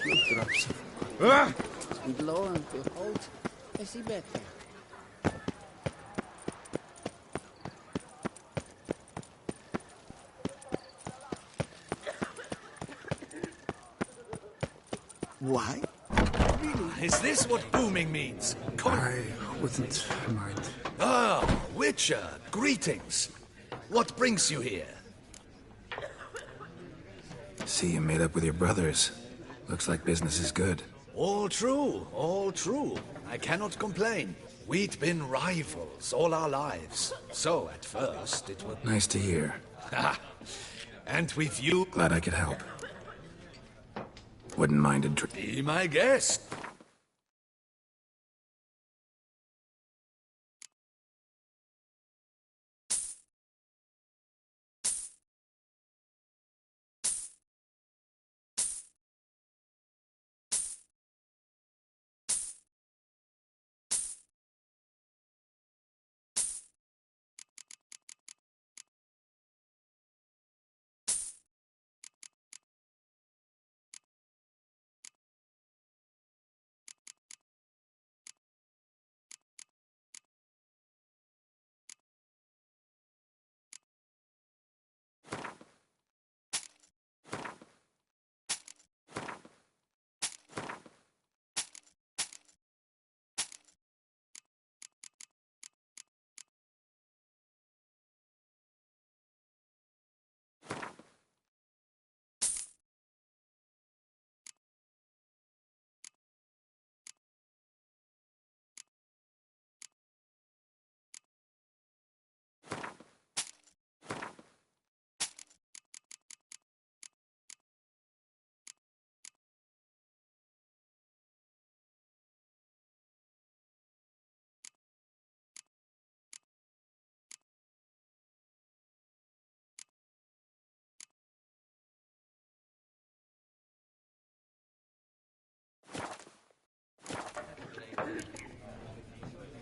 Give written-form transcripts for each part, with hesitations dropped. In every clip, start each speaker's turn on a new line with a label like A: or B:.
A: few drops of
B: Ah!
A: and lo and behold, I see better.
C: Why?
B: Is this what booming means?
D: I wouldn't mind.
B: Ah, Witcher, greetings. What brings you here?
D: See you made up with your brothers. Looks like business is good.
B: All true, all true. I cannot complain. We'd been rivals all our lives. So, at first, it was...
D: Nice to hear.
B: And with you...
D: Glad I could help. Wouldn't mind a
B: Be my guest.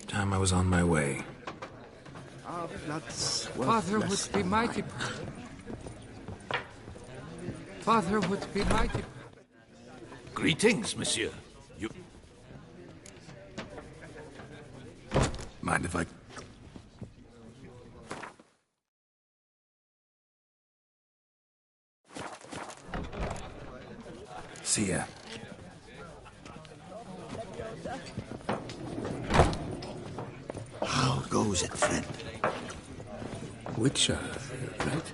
D: Time I was on my way.
C: Our blood's
E: Father
C: worthless
E: would be
C: and
E: mighty. Father would be mighty.
B: Greetings, monsieur. You...
D: Mind if I... See ya.
C: How goes it, friend?
D: Witcher, right?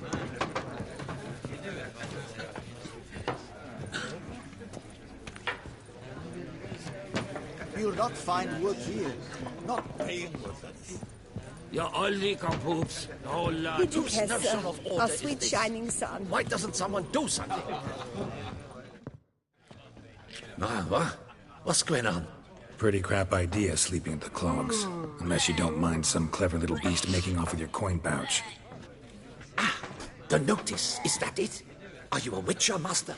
C: You'll not find wood here. Not plain wood.
F: You're all leaker poops. Oh, Lord.
G: You
F: Whose
G: has
F: notion of order
G: our
F: is
G: sweet
F: this?
G: shining sun.
F: Why doesn't someone do something? What's going on?
D: Pretty crap idea sleeping at the clogs. Unless you don't mind some clever little beast making off with your coin pouch.
F: The notice, is that it? Are you a Witcher, master?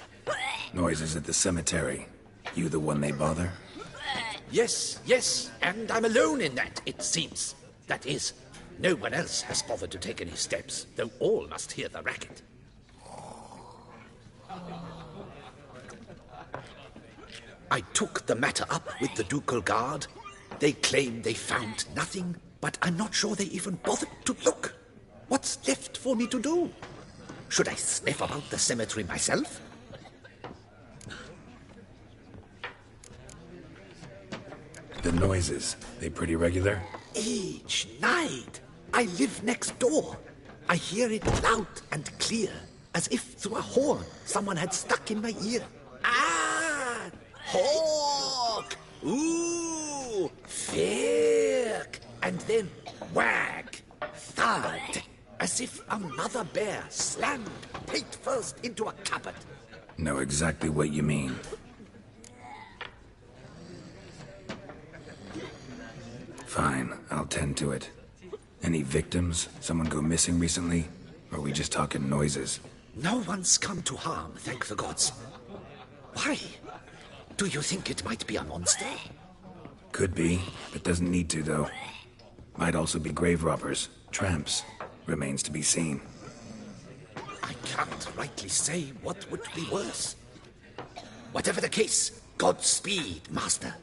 D: Noises at the cemetery. You the one they bother?
F: Yes, yes, and I'm alone in that, it seems. That is, no one else has bothered to take any steps, though all must hear the racket. I took the matter up with the ducal guard. They claim they found nothing, but I'm not sure they even bothered to look. What's left for me to do? Should I sniff about the cemetery myself?
D: The noises, they pretty regular?
F: Each night. I live next door. I hear it loud and clear, as if through a horn someone had stuck in my ear. Ah! Hawk! Ooh! Firk! And then wag! Thud! As if a mother bear slammed pate first into a cupboard.
D: Know exactly what you mean. Fine, I'll tend to it. Any victims? Someone go missing recently? Or are we just talking noises?
F: No one's come to harm, thank the gods. Why? Do you think it might be a monster?
D: Could be, but doesn't need to, though. Might also be grave robbers, tramps. Remains to be seen.
F: I can't rightly say what would be worse. Whatever the case, Godspeed, Master.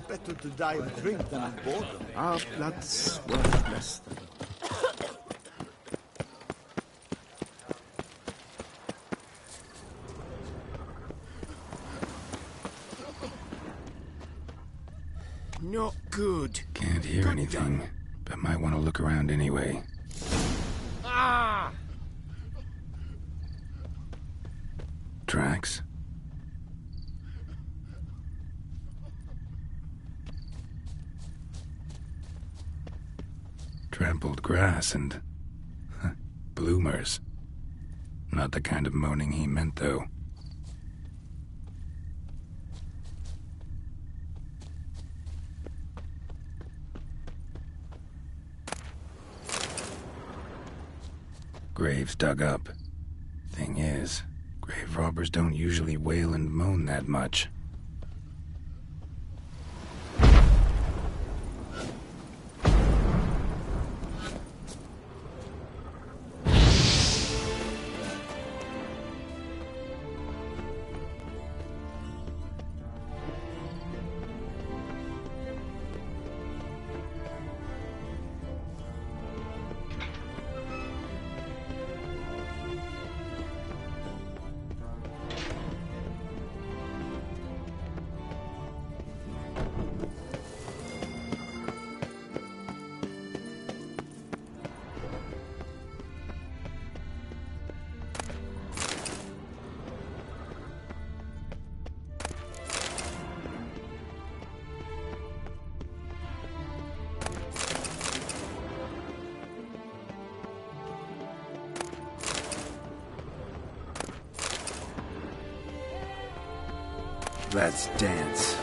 C: Better to die of drink than of boredom.
G: Our blood's worth less than... Not good.
D: Can't hear anything, but might want to look around anyway.
E: Ah!
D: Tracks? Trampled grass and... bloomers. Not the kind of moaning he meant, though. Graves dug up. Thing is, grave robbers don't usually wail and moan that much. Let's dance.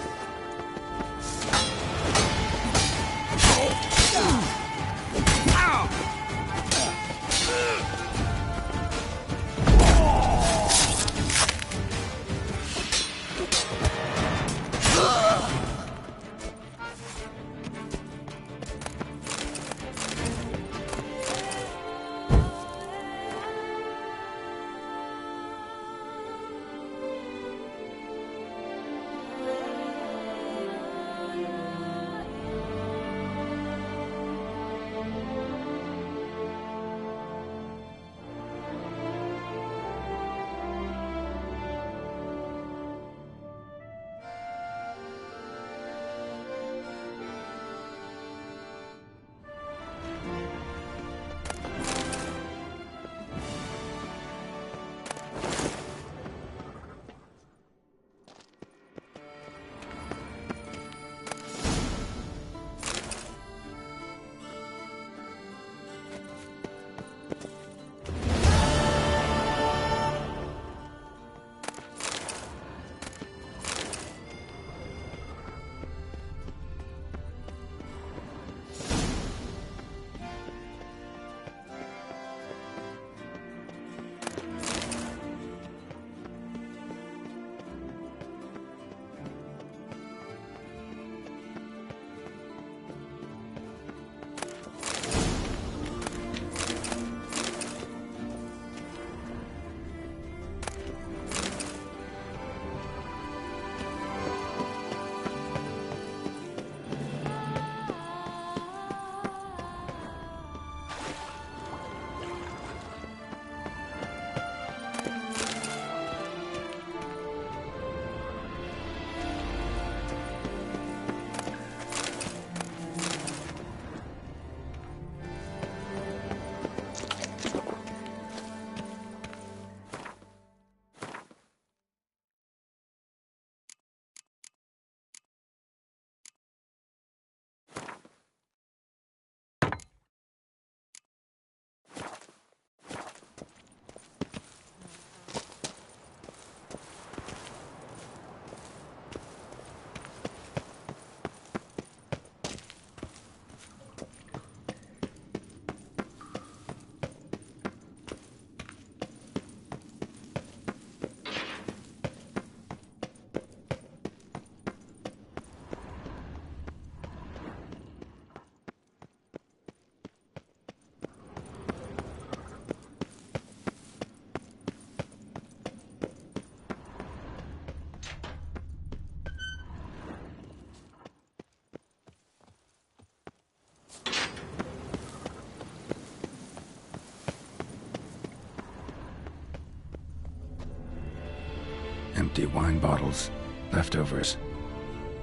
D: empty wine bottles. Leftovers.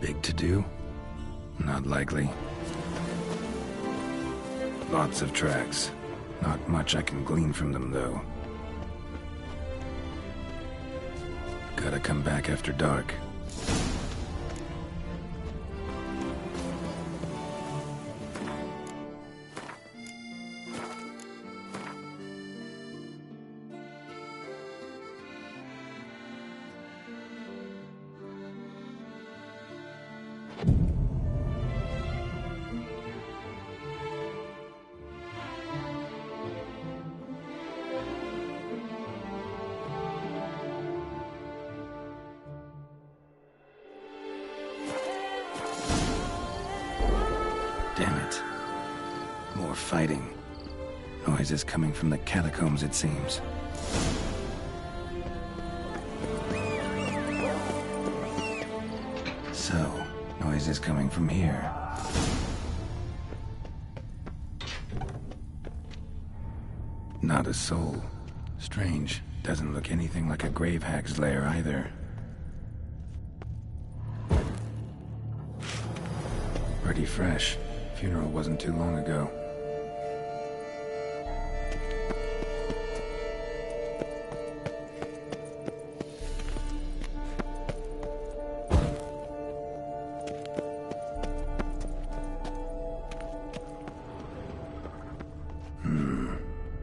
D: Big to-do? Not likely. Lots of tracks. Not much I can glean from them, though. Gotta come back after dark. Damn it. More fighting. Noises coming from the catacombs, it seems. So, noises coming from here. Not a soul. Strange. Doesn't look anything like a grave hag's lair either. Pretty fresh. Funeral wasn't too long ago.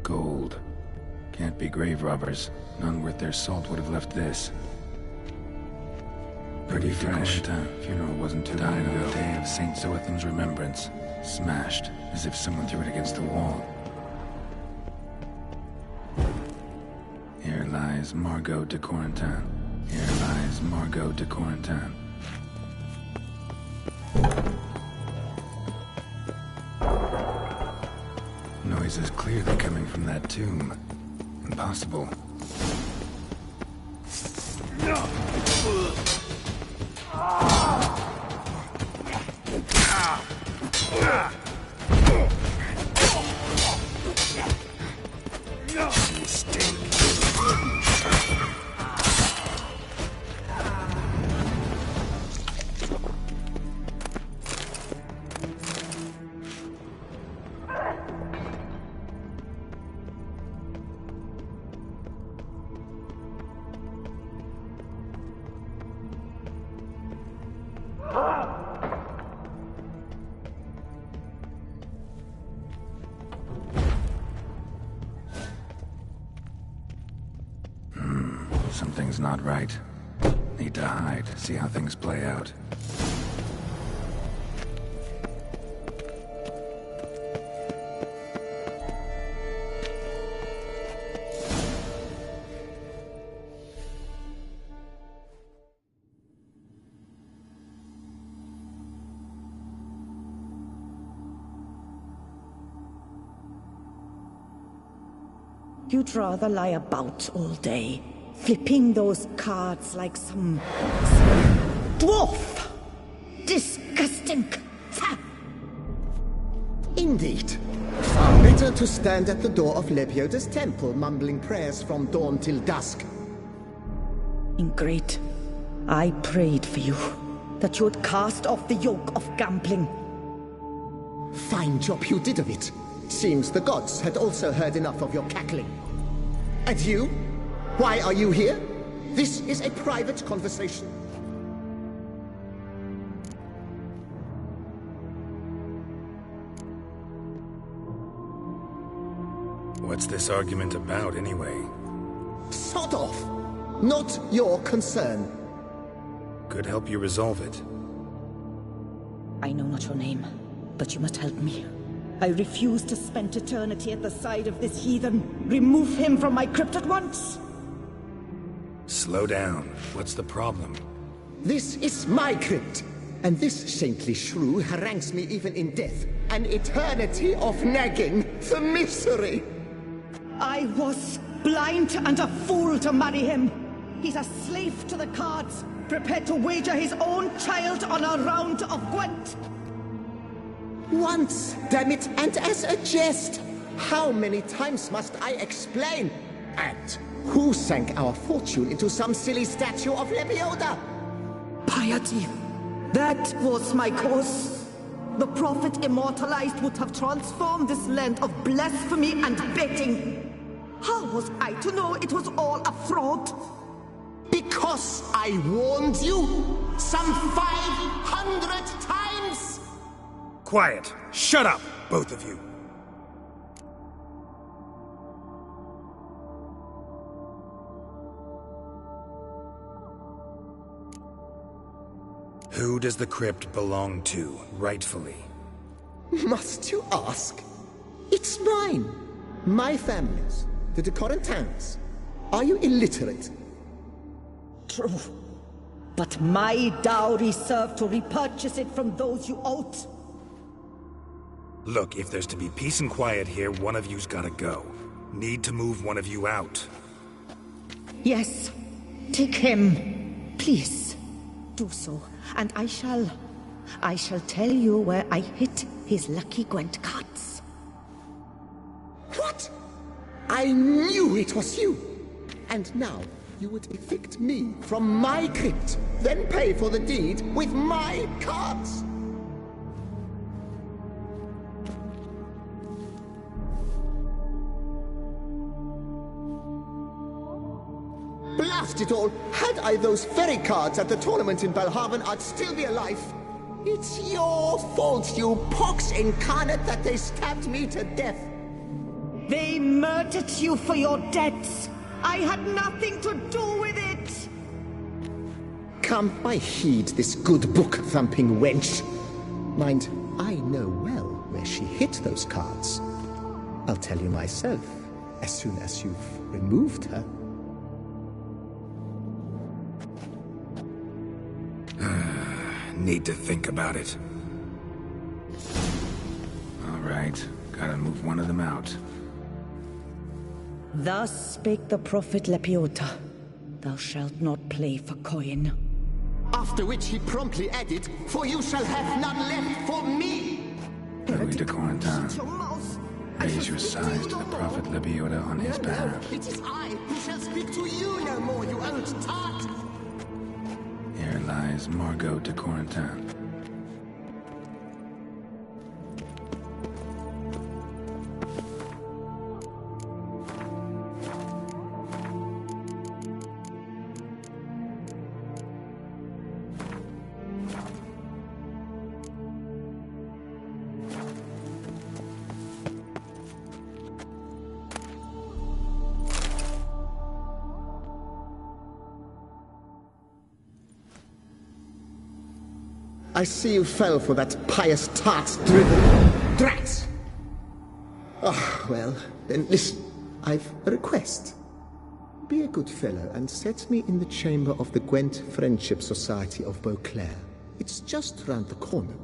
D: Gold. Can't be grave robbers. None worth their salt would have left this. Pretty fresh. Funeral wasn't too long ago. The day of Saint Zoetham's remembrance. Smashed, as if someone threw it against the wall. Here lies Margot de Corentin. Here lies Margot de Corentin. Noises clearly coming from that tomb. Impossible. Something's not right. Need to hide, see how things play out.
H: You'd rather lie about all day, flipping those cards like some dwarf. Disgusting.
I: Indeed. Far better to stand at the door of Lepioda's temple, mumbling prayers from dawn till dusk.
H: Ingrate, I prayed for you, that you would cast off the yoke of gambling.
I: Fine job you did of it. Seems the gods had also heard enough of your cackling. And you? Why are you here? This is a private conversation.
D: What's this argument about, anyway?
I: Sod off! Not your concern.
D: Could help you resolve it.
H: I know not your name, but you must help me. I refuse to spend eternity at the side of this heathen. Remove him from my crypt at once!
D: Slow down. What's the problem?
I: This is my crypt, and this saintly shrew harangues me even in death. An eternity of nagging, the misery!
H: I was blind and a fool to marry him. He's a slave to the cards, prepared to wager his own child on a round of Gwent.
I: Once, damn it, and as a jest! How many times must I explain? And Who sank our fortune into some silly statue of Lebioda?
H: Piety. That was my cause. The prophet immortalized would have transformed this land of blasphemy and betting. How was I to know it was all a fraud?
I: Because I warned you some 500 times!
D: Quiet. Shut up, both of you. Who does the crypt belong to, rightfully?
I: Must you ask? It's mine. My family's. The de Corentins. Are you illiterate?
H: True. But my dowry served to repurchase it from those you owed.
D: Look, if there's to be peace and quiet here, one of you's gotta go. Need to move one of you out.
H: Yes. Take him. Please. Do so. And I shall tell you where I hid his lucky Gwent cards.
I: What? I knew it was you! And now you would evict me from my crypt, then pay for the deed with my cards! Blast it all! Had I those very cards at the tournament in Belhaven, I'd still be alive. It's your fault, you pox incarnate, that they stabbed me to death.
H: They murdered you for your debts. I had nothing to do with it.
I: Come, I heed this good book-thumping wench. Mind, I know well where she hid those cards. I'll tell you myself, as soon as you've removed her.
D: Need to think about it. All right, gotta move one of them out.
H: Thus spake the prophet Lepiota. Thou shalt not play for coin.
I: After which he promptly added, "For you shall have none left for me!"
D: Louis de Corentin, raise your size to the prophet Lepiota on his behalf.
I: It is I who shall speak to you no more, you old tart!
D: Here lies Margot de Corentin.
I: I see you fell for that pious tart's drivel. Drats! Ah, well, then listen. I've a request. Be a good fellow and set me in the chamber of the Gwent Friendship Society of Beauclair. It's just round the corner.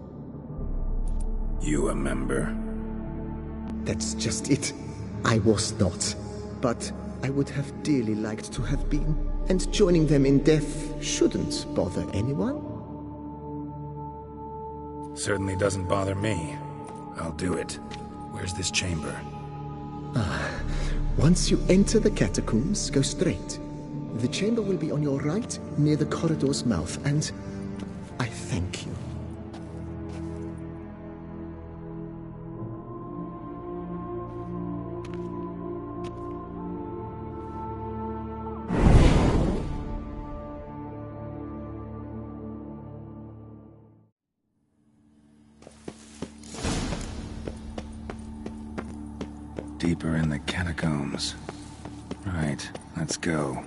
D: You a member?
I: That's just it. I was not. But I would have dearly liked to have been. And joining them in death shouldn't bother anyone.
D: Certainly doesn't bother me. I'll do it. Where's this chamber?
I: Once you enter the catacombs, go straight. The chamber will be on your right, near the corridor's mouth, and I thank you.
D: Deeper in the catacombs. Right, let's go.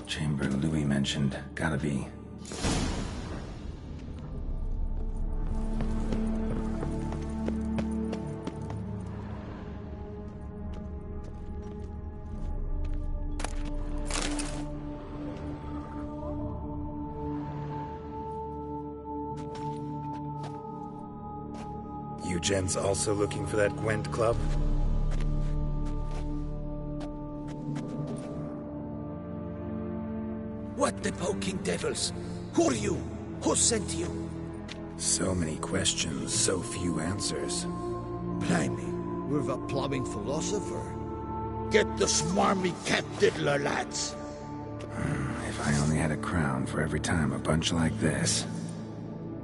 D: Chamber Louis mentioned. Gotta be. You gents also looking for that Gwent club?
F: What the poking devils? Who are you? Who sent you?
D: So many questions, so few answers.
C: Blimey, we're a plumbing philosopher. Get the smarmy cat diddler, lads.
D: If I only had a crown for every time a bunch like this.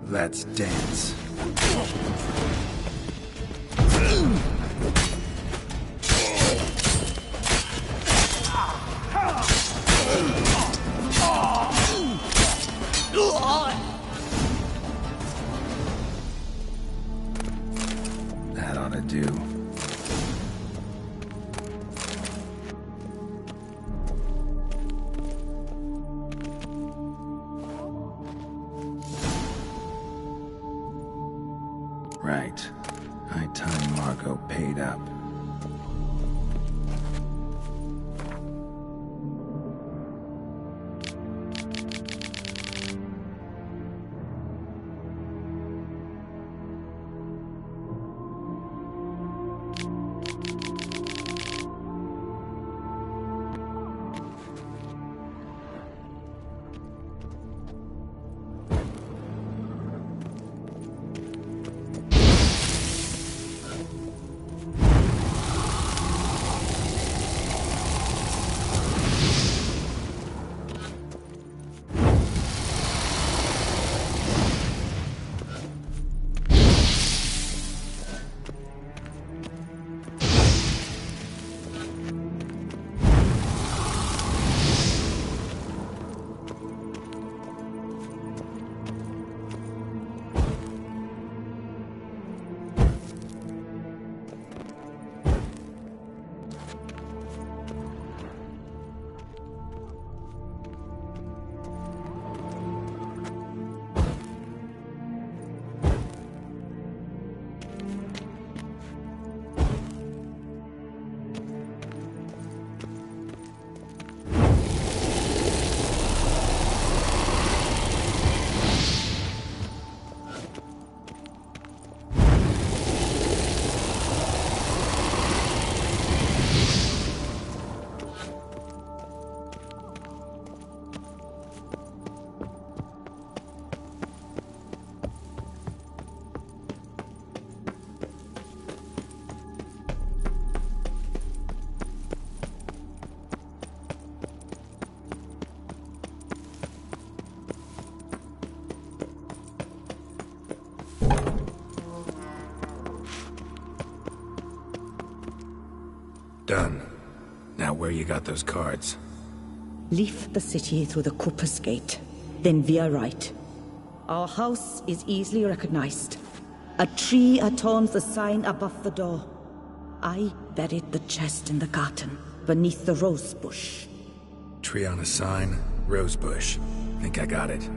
D: Let's dance. That ought to do. Right. High time Margot paid up. Done. Now where you got those cards?
H: Leave the city through the Cooper's Gate. Then veer right. Our house is easily recognized. A tree adorns the sign above the door. I buried the chest in the garden, beneath the rose bush.
D: Tree on a sign, rose bush. Think I got it.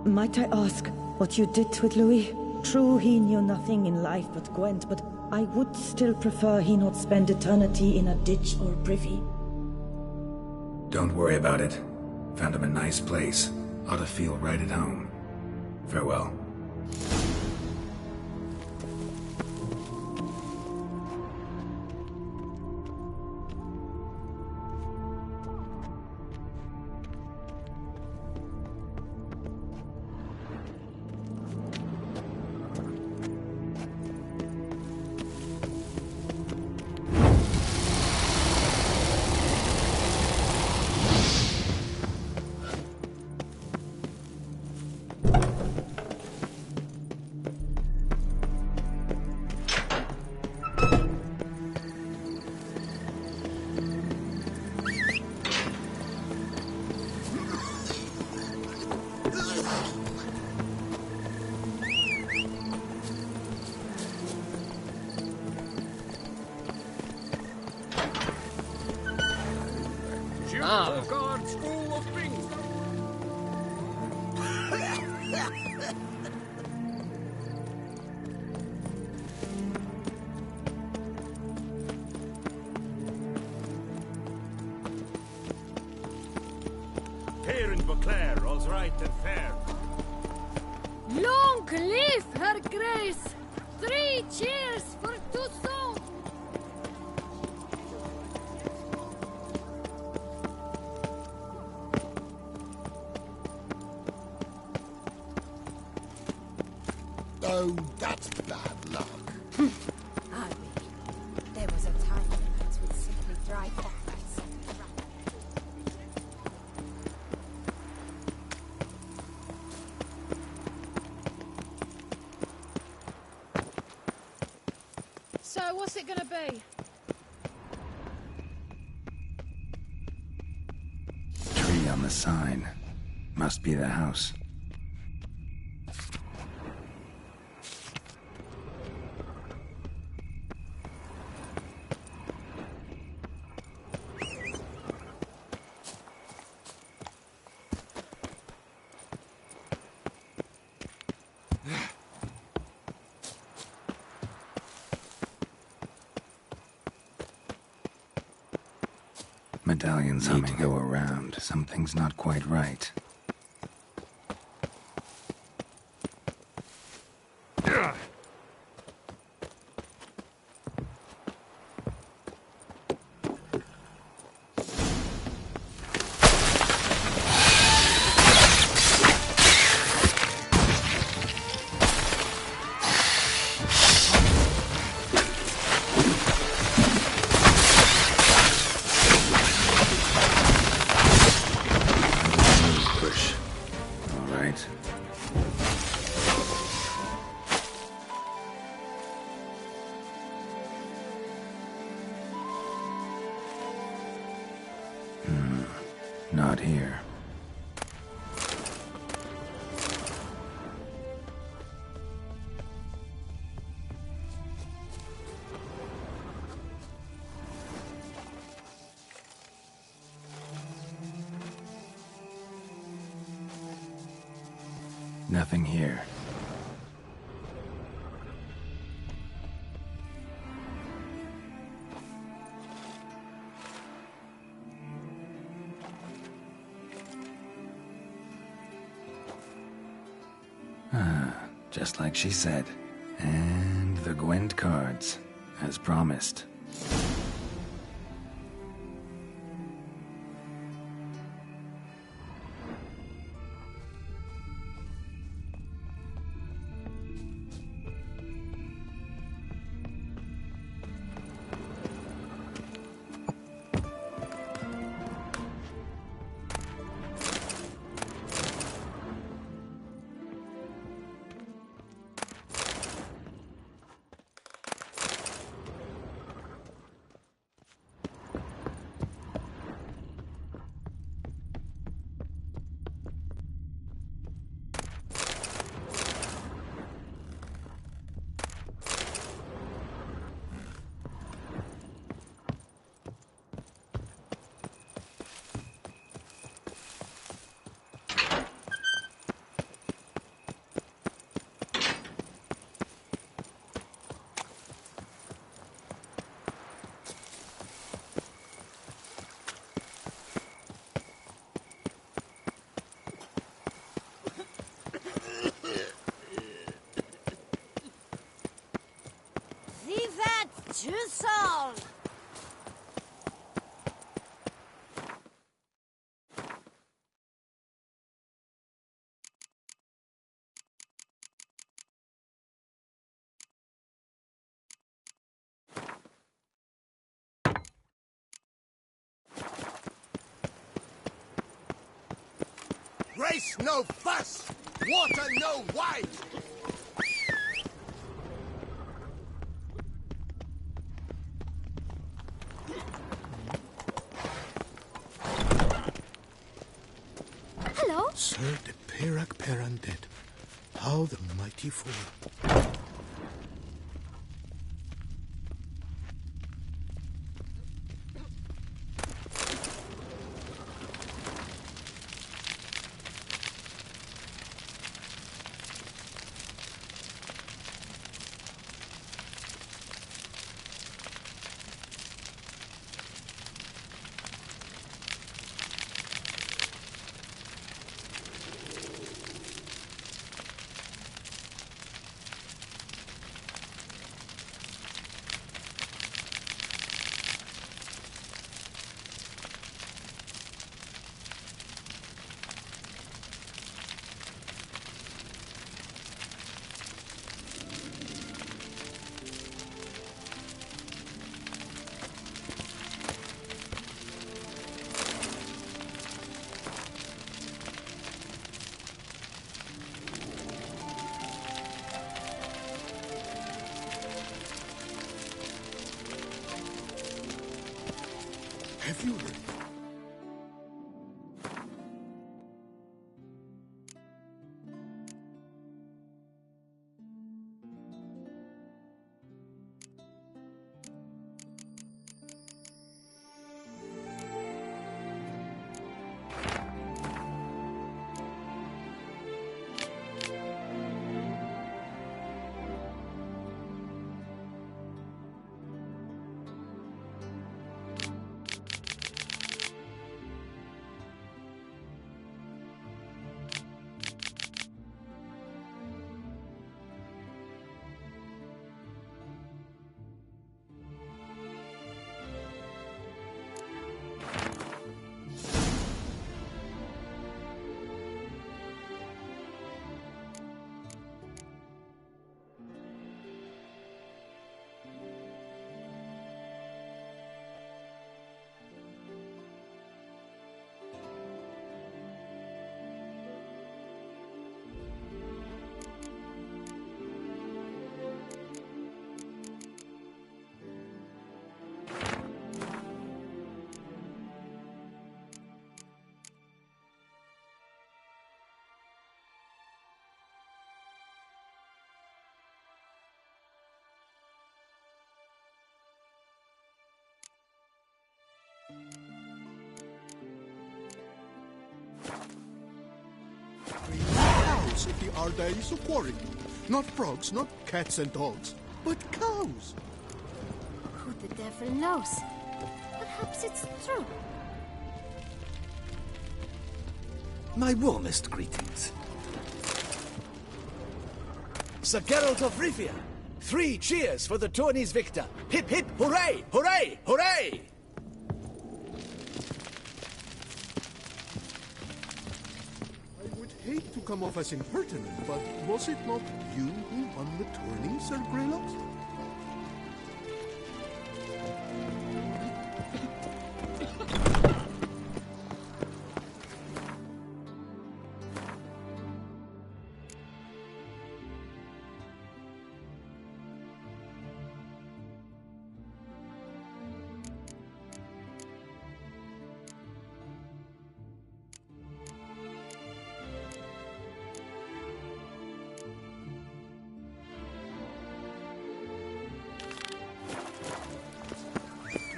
H: Might I ask what you did with Louis? True, he knew nothing in life but Gwent, but I would still prefer he not spend eternity in a ditch or privy.
D: Don't worry about it. Found him a nice place. Ought to feel right at home. Farewell.
E: God's full of things.
J: Fair and Beauclair, all's right and fair.
K: Long live her grace! 3 cheers for Toussaint!
C: Oh, that's bad luck.
K: I mean, there was a time when rats would simply drive off that side.
L: So, what's it gonna be?
D: Tree on the sign. Must be the house. Medallion's humming. Go around. Something's not quite right. Push. All right. Not here. Nothing here. Just like she said. And the Gwent cards, as promised.
K: Vivat Jusol!
C: Race no fuss! Water no wine!
K: Hello?
C: Sir de Perak Perundead, how the mighty fall.
G: fury. Cows at the Ardaiso quarry. Not frogs, not cats and dogs, but cows.
K: Who the devil knows? Perhaps it's true.
B: My warmest greetings. Sir Geralt of Rivia, 3 cheers for the tourney's victor. Hip hip hooray, hooray, hooray!
G: I would hate to come off as impertinent, but was it not you who won the tourney, Sir Greylock?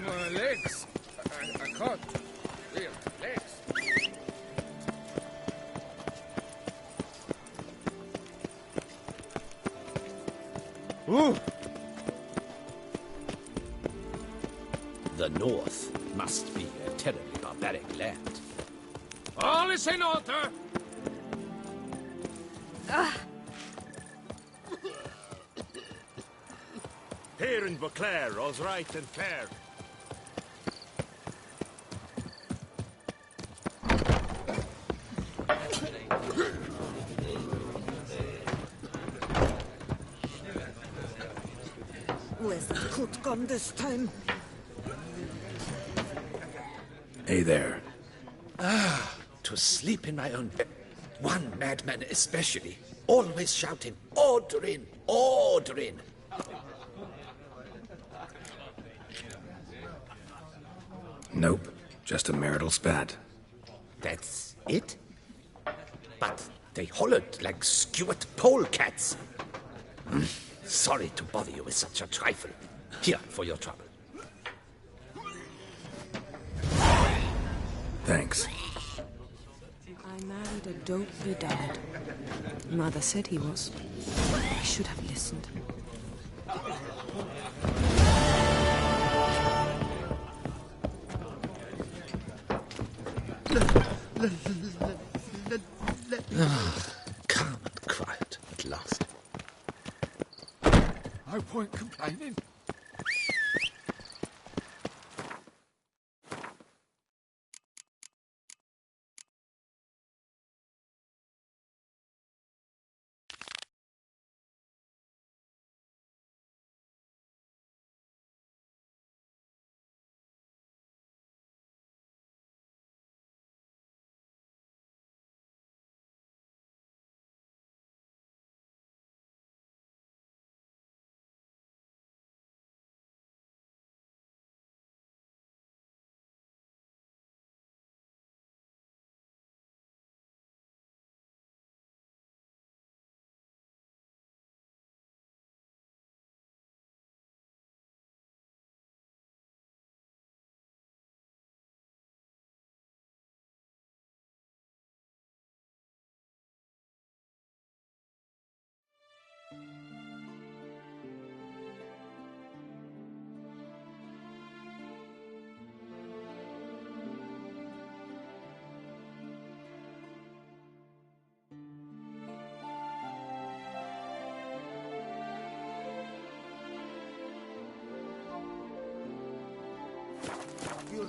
E: My legs. I can't. Real legs. Ooh.
B: The North must be a terribly barbaric land.
E: All is in order.
J: Here in Beauclair, all's right and fair.
H: Where's the coot gone this time?
D: Hey there.
F: To sleep in my own bed. One madman especially, always shouting, Ordrin, Ordrin.
D: Nope. Just a marital spat.
F: That's it? But they hollered like skewered polecats. Sorry to bother you with such a trifle. Here, for your trouble.
D: Thanks.
M: I married a dopey dad. Mother said he was. I should have listened.
F: Calm and quiet at last.
G: No point complaining.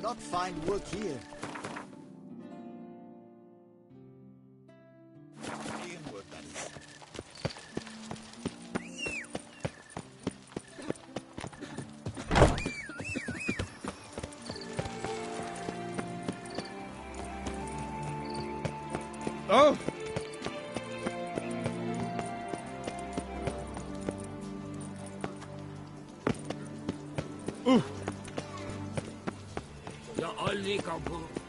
C: not find work here. Work, that is.
E: Oh! Ja, Olli, Kapu.